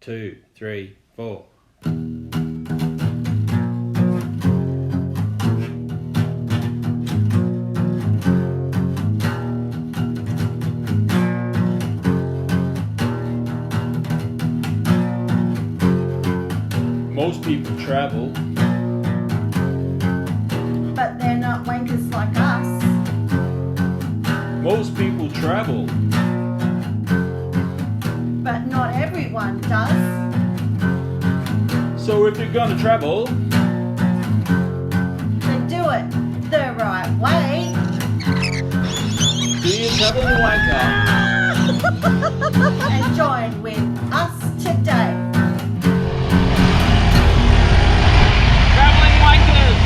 2, 3, 4. Most people travel, but they're not wankers like us. most people travel, But not everyone does. so if you're gonna travel, Then do it the right way. be a traveling wanker. And join with us today. Traveling wankers!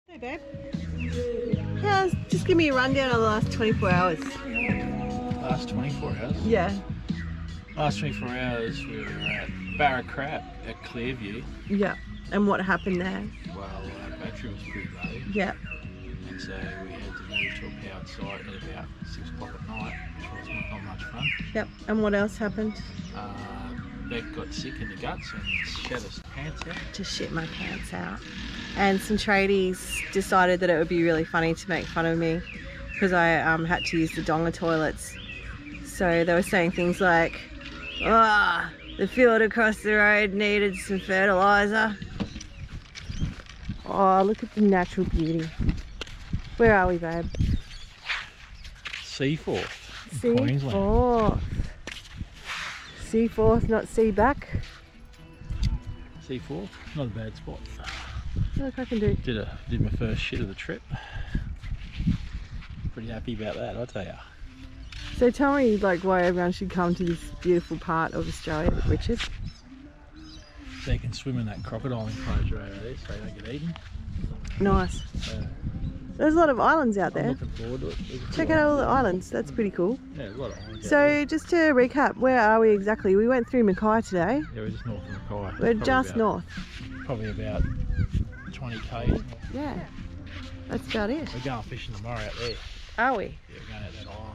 Hey babe, just give me a rundown of the last 24 hours. Last 24 hours? Yeah. Last 24 hours we were at Barracrat at Clearview. Yeah. And what happened there? Well, our battery was pretty low, Yeah. and so we had to move to a powered site at about 6 o'clock at night, which was not much fun. Yep. And what else happened? Beck got sick in the guts and shat his pants out. To shit my pants out. And some tradies decided that it would be really funny to make fun of me because I had to use the donga toilets. So they were saying things like, "Ah, the field across the road needed some fertilizer." Oh, look at the natural beauty. Where are we, babe? Seaforth, in Queensland. Seaforth. Seaforth, not sea back. Seaforth, not a bad spot. Look, I can do. Did my first shit of the trip. Pretty happy about that, I'll tell ya. So tell me, like, why everyone should come to this beautiful part of Australia, Richard. So you can swim in that crocodile enclosure over there so you don't get eaten. Nice. So There's a lot of islands out I'm there. looking forward to it. Check out all the islands. That's pretty cool. Yeah, there's a lot of islands out So there. just to recap, where are we exactly? We went through Mackay today. Yeah, we're just north of Mackay. We're just north. Probably about 20 k's. Yeah. That's about it. We're going fishing tomorrow out there. Are we? Yeah, we're going out that island.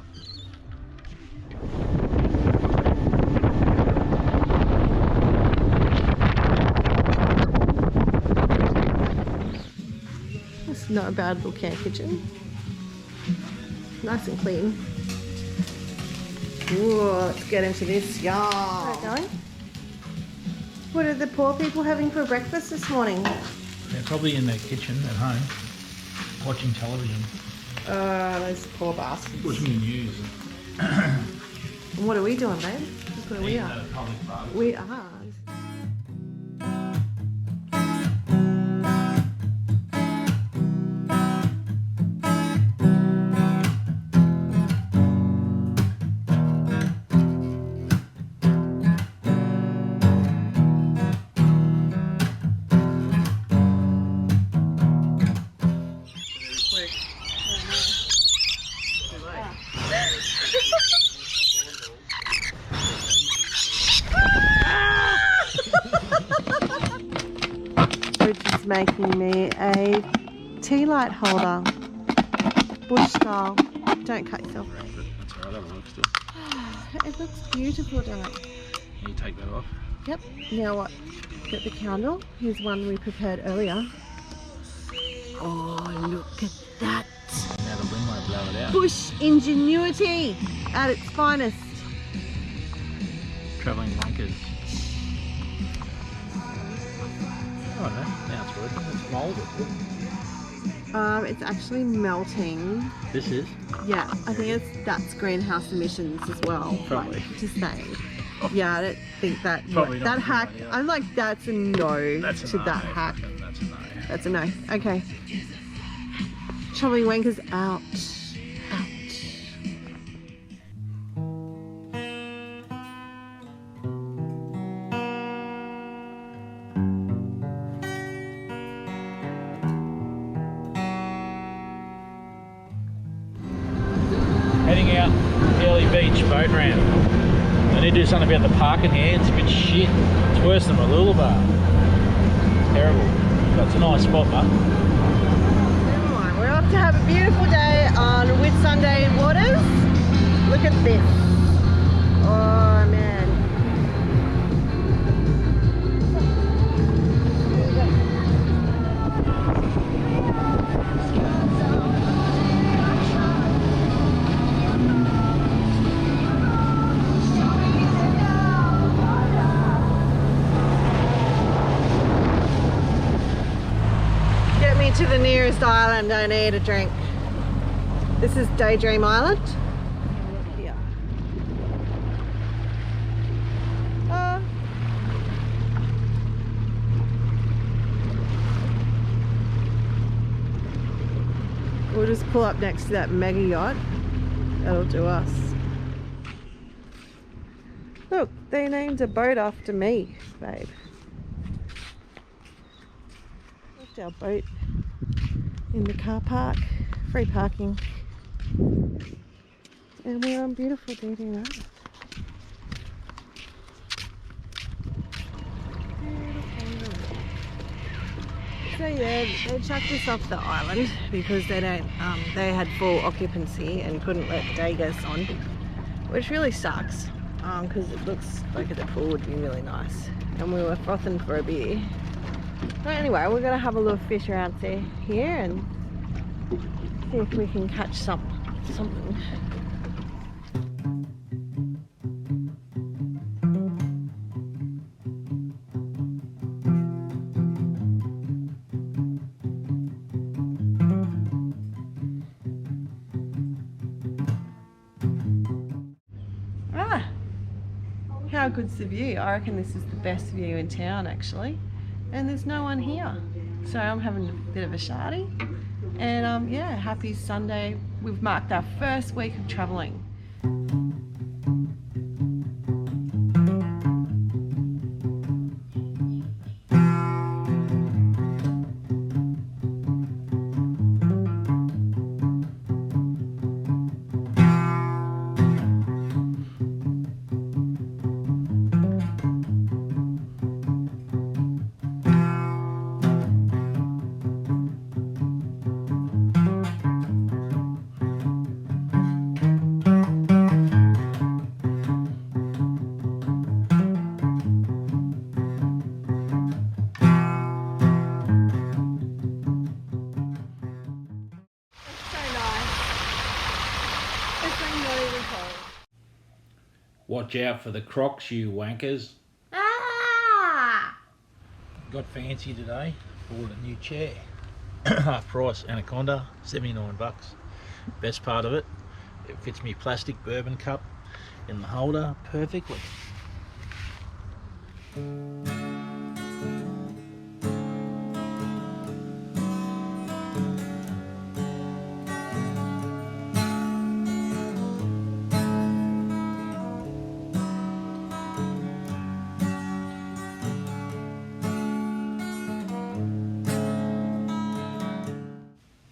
It's not a bad little camp kitchen. Nice and clean. Ooh, let's get into this, y'all. Alright, darling. What are the poor people having for breakfast this morning? They're probably in their kitchen at home, watching television. Those poor bastards. Watching the news. And what are we doing, babe? Look where we are. We are. Richard's making me a tea light holder, bush style. Don't cut yourself. That's alright, that works still. It looks beautiful, doesn't it? Can you take that off? Yep. Now what? Get the candle. Here's one we prepared earlier. Oh, look at that. Now the wind won't blow it out. Bush ingenuity at its finest. Travelling wankers. Oh no, now it's working. It's moulded. It's actually melting. This is? Yeah, I think that's greenhouse emissions as well. Probably. Like, to say. Yeah, I don't think that Probably that not hack. good idea. I'm like, that's a no That's a to no. that hack. That's a no. That's a no. Okay. Travelling wankers out. Out. beach boat ramp. They need to do something about the parking here. It's a bit shit. It's worse than Mooloolaba. Terrible. But it's a nice spot, mate. Alright, we're off to have a beautiful day on Whitsunday waters. Look at this. Oh man. Get me to the nearest island, I need a drink. This is Daydream Island. Look here. We'll just pull up next to that mega yacht. That'll do us. Look, they named a boat after me, babe. Left our boat in the car park. Free parking. And we're on beautiful Daydream Island. So yeah, they chucked us off the island because they had full occupancy and couldn't let day guests on, which really sucks because it looks like the pool would be really nice and we were frothing for a beer. But anyway, we're gonna have a little fish around here and see if we can catch something. How good's the view? I reckon this is the best view in town actually, and there's no one here, so I'm having a bit of a shardy. And yeah, happy Sunday. We've marked our first week of travelling. Watch out for the Crocs, you wankers. Ah! Got fancy today. Bought a new chair. Half price, Anaconda, 79 bucks. Best part of it, it fits me plastic bourbon cup in the holder perfectly.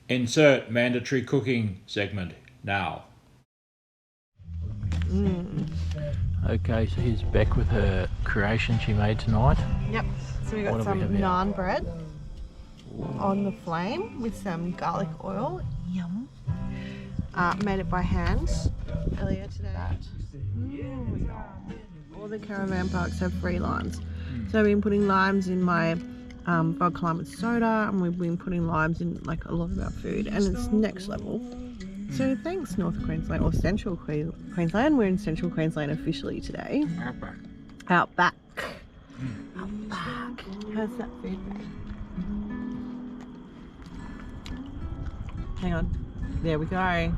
Insert mandatory cooking segment now. Okay, so here's Beck with her creation she made tonight. Yep, so we got some naan bread on the flame with some garlic oil. Yum. Made it by hand earlier today. All the caravan parks have free limes. So I've been putting limes in my vodka lime with soda, and we've been putting limes in like a lot of our food, and it's next level. So thanks North Queensland, or Central Queensland. We're in Central Queensland officially today. Outback. Outback. How's that food, mate? Hang on. There we go.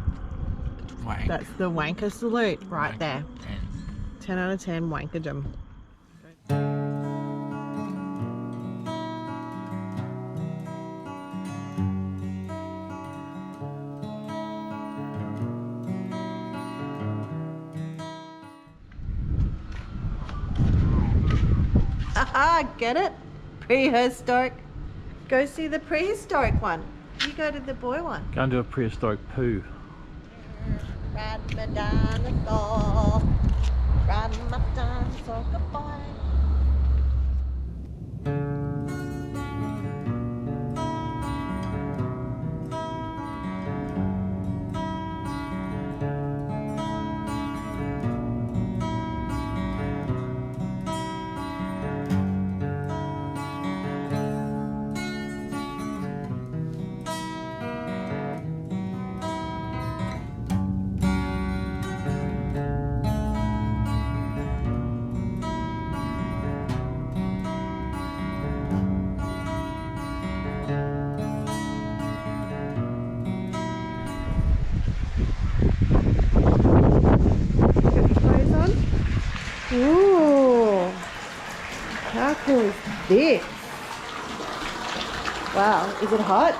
Wank. That's the wanker salute right Wank. there. 10 out of 10 wankerdom. Get it? Prehistoric. Go see the prehistoric one. You go to the boy one. Go and do a prehistoric poo. Ride my dinosaur. Ride my dinosaur. Goodbye. Ooh, how cool is this? Wow, is it hot?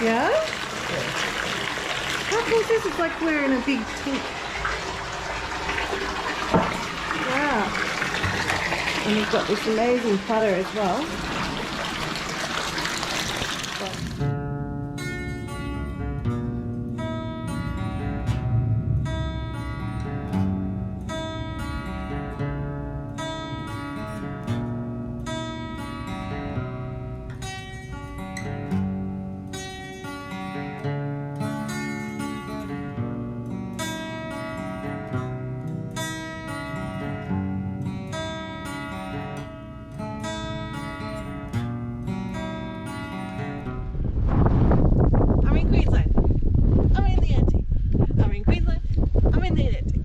Yeah? How cool is this? It's like we're in a big tent. Wow. And we've got this amazing platter as well. I'm in Queensland. I'm in the Anti. I'm in Queensland. I'm in the Anti.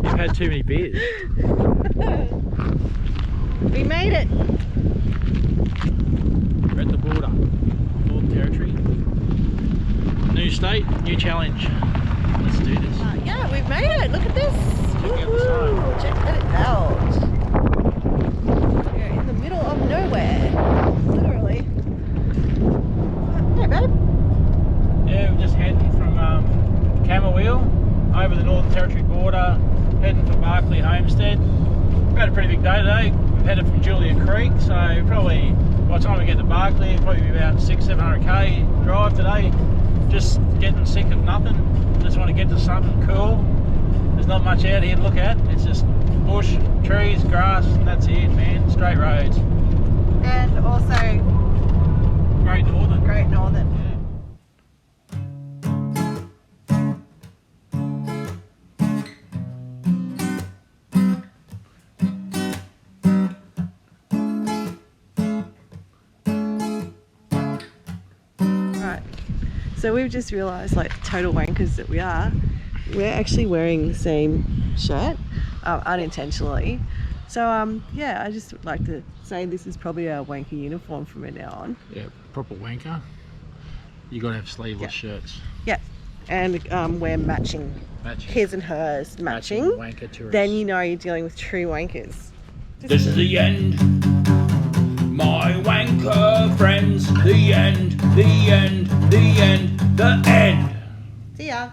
You've had too many beers. We made it. We're at the border. Northern Territory. New state, new challenge. Let's do this. Yeah, we've made it. Look at this. Check out the sign. Woohoo, check that out. We're in the middle of nowhere. Literally. Hey, babe. Yeah, we're just heading from Camberwell over the Northern Territory border, heading for Barclay Homestead. We've had a pretty big day today. We've headed from Julia Creek, so probably by the time we get to Barclay, it'll probably be about 600-700k drive today. Just getting sick of nothing. Just want to get to something cool. There's not much out here to look at. It's just bush, trees, grass, and that's it, man. Straight roads. And also Great Northern. Great Northern. Right. So we've just realised, like total wankers that we are, we're actually wearing the same shirt, unintentionally. So yeah, I just would like to say this is probably our wanker uniform from now on. Yeah, proper wanker. You gotta have sleeveless shirts. Yeah, and we're matching. His and hers matching. Wanker tourists. Then you know you're dealing with true wankers. This is the end, my wanker friends. The end, the end, the end, the end. See ya.